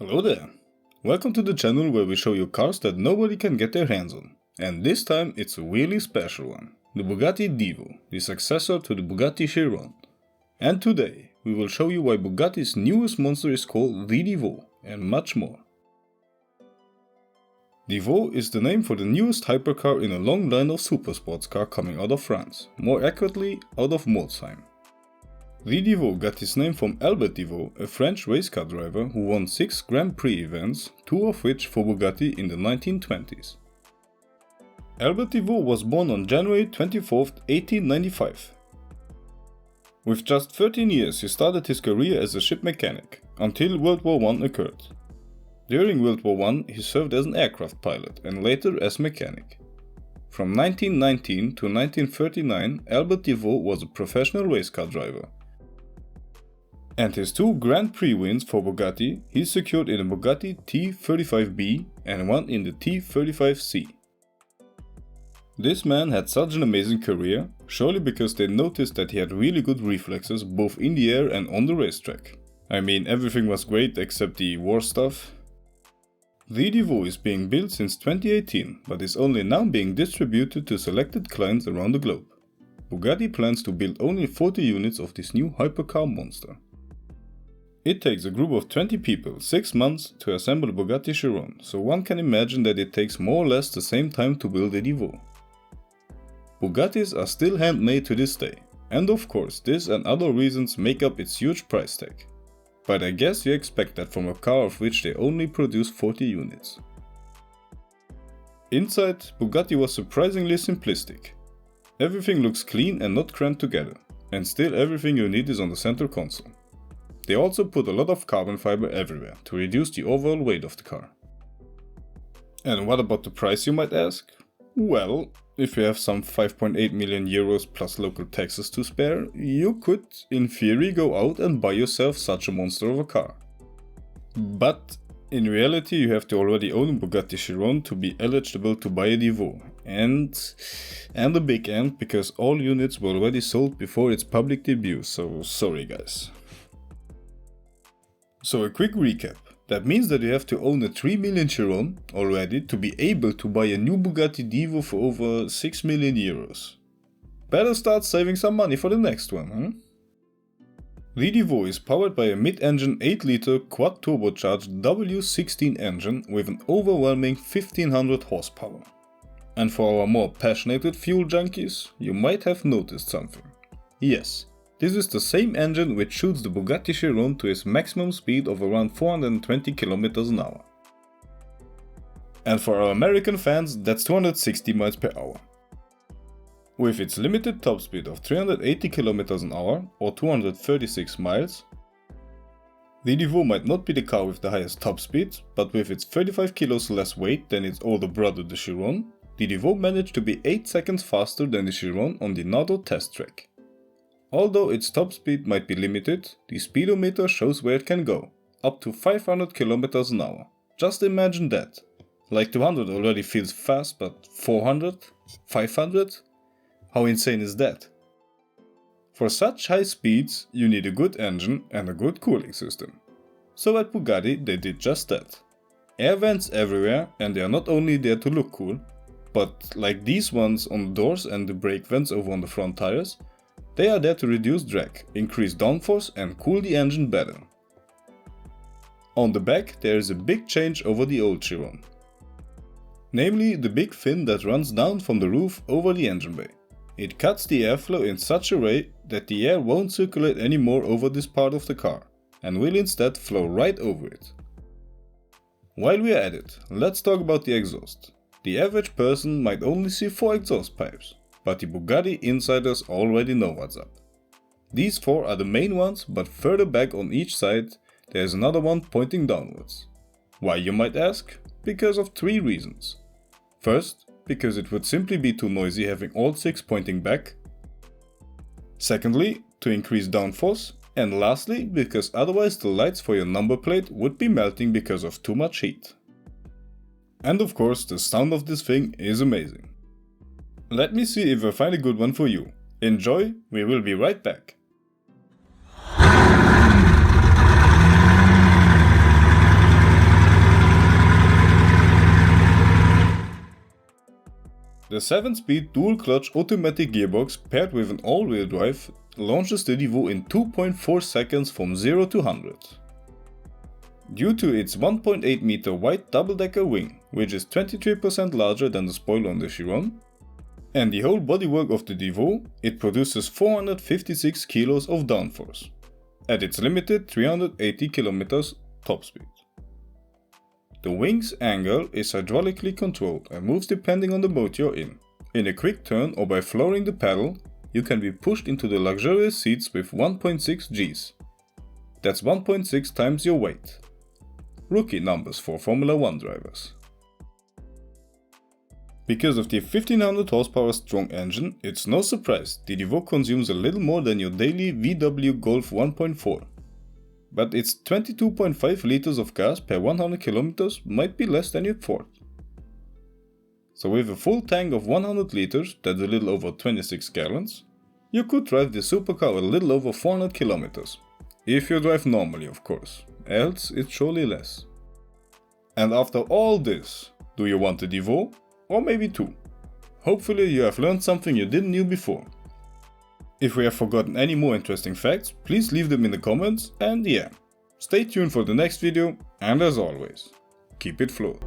Hello there! Welcome to the channel where we show you cars that nobody can get their hands on. And this time it's a really special one. The Bugatti Divo, the successor to the Bugatti Chiron. And today we will show you why Bugatti's newest monster is called the Divo, and much more. Divo is the name for the newest hypercar in a long line of supersports car coming out of France, more accurately out of Molsheim. The Divo got its name from Albert Divo, a French race car driver who won 6 Grand Prix events, 2 of which for Bugatti in the 1920s. Albert Divo was born on January 24, 1895. With just 13 years he started his career as a ship mechanic, until World War I occurred. During World War I he served as an aircraft pilot and later as mechanic. From 1919 to 1939 Albert Divo was a professional race car driver. And his 2 Grand Prix wins for Bugatti he secured in the Bugatti T35B and one in the T35C. This man had such an amazing career, surely because they noticed that he had really good reflexes both in the air and on the racetrack. I mean, everything was great except the war stuff. The Divo is being built since 2018, but is only now being distributed to selected clients around the globe. Bugatti plans to build only 40 units of this new hypercar monster. It takes a group of 20 people 6 months to assemble a Bugatti Chiron, so one can imagine that it takes more or less the same time to build a Divo. Bugattis are still handmade to this day, and of course this and other reasons make up its huge price tag. But I guess you expect that from a car of which they only produce 40 units. Inside, Bugatti was surprisingly simplistic. Everything looks clean and not crammed together, and still everything you need is on the center console. They also put a lot of carbon fiber everywhere to reduce the overall weight of the car. And what about the price, you might ask? Well, if you have some 5.8 million euros plus local taxes to spare, you could, in theory, go out and buy yourself such a monster of a car. But in reality you have to already own a Bugatti Chiron to be eligible to buy a Divo, and a big and because all units were already sold before its public debut, so sorry guys. So a quick recap. That means that you have to own a 3 million Chiron already to be able to buy a new Bugatti Divo for over 6 million euros. Better start saving some money for the next one, huh? The Divo is powered by a mid-engine 8-liter quad-turbocharged W16 engine with an overwhelming 1500 horsepower. And for our more passionate fuel junkies, you might have noticed something. Yes. This is the same engine which shoots the Bugatti Chiron to its maximum speed of around 420 km an hour. And for our American fans, that's 260 miles per hour. With its limited top speed of 380 km an hour or 236 miles, the Divo might not be the car with the highest top speed, but with its 35 kilos less weight than its older brother the Chiron, the Divo managed to be 8 seconds faster than the Chiron on the Nardo test track. Although its top speed might be limited, the speedometer shows where it can go, up to 500 km an hour. Just imagine that. Like 200 already feels fast, but 400? 500? How insane is that? For such high speeds, you need a good engine and a good cooling system. So at Bugatti they did just that. Air vents everywhere, and they are not only there to look cool, but like these ones on the doors and the brake vents over on the front tires, they are there to reduce drag, increase downforce and cool the engine better. On the back there is a big change over the old Chiron. Namely the big fin that runs down from the roof over the engine bay. It cuts the airflow in such a way that the air won't circulate anymore over this part of the car, and will instead flow right over it. While we are at it, let's talk about the exhaust. The average person might only see 4 exhaust pipes. But the Bugatti insiders already know what's up. These 4 are the main ones, but further back on each side there is another one pointing downwards. Why, you might ask? Because of 3 reasons. First, because it would simply be too noisy having all 6 pointing back. Secondly, to increase downforce. And lastly, because otherwise the lights for your number plate would be melting because of too much heat. And of course the sound of this thing is amazing. Let me see if I find a good one for you. Enjoy, we will be right back. The 7-speed dual-clutch automatic gearbox paired with an all-wheel drive launches the Divo in 2.4 seconds from 0 to 100. Due to its 1.8 meter wide double-decker wing, which is 23% larger than the spoiler on the Chiron, and the whole bodywork of the Divo, it produces 456 kilos of downforce, at its limited 380 km top speed. The wing's angle is hydraulically controlled and moves depending on the mode you're in. In a quick turn or by flooring the pedal, you can be pushed into the luxurious seats with 1.6 Gs. That's 1.6 times your weight. Rookie numbers for Formula 1 drivers. Because of the 1500 horsepower strong engine, it's no surprise the Divo consumes a little more than your daily VW Golf 1.4. But its 22.5 liters of gas per 100 km might be less than you'd thought. So with a full tank of 100 liters, that's a little over 26 gallons, you could drive the supercar a little over 400 km. If you drive normally, of course, else it's surely less. And after all this, do you want a Divo? Or maybe two? Hopefully you have learned something you didn't know before. If we have forgotten any more interesting facts, please leave them in the comments, and yeah, stay tuned for the next video, and as always, keep it fluid.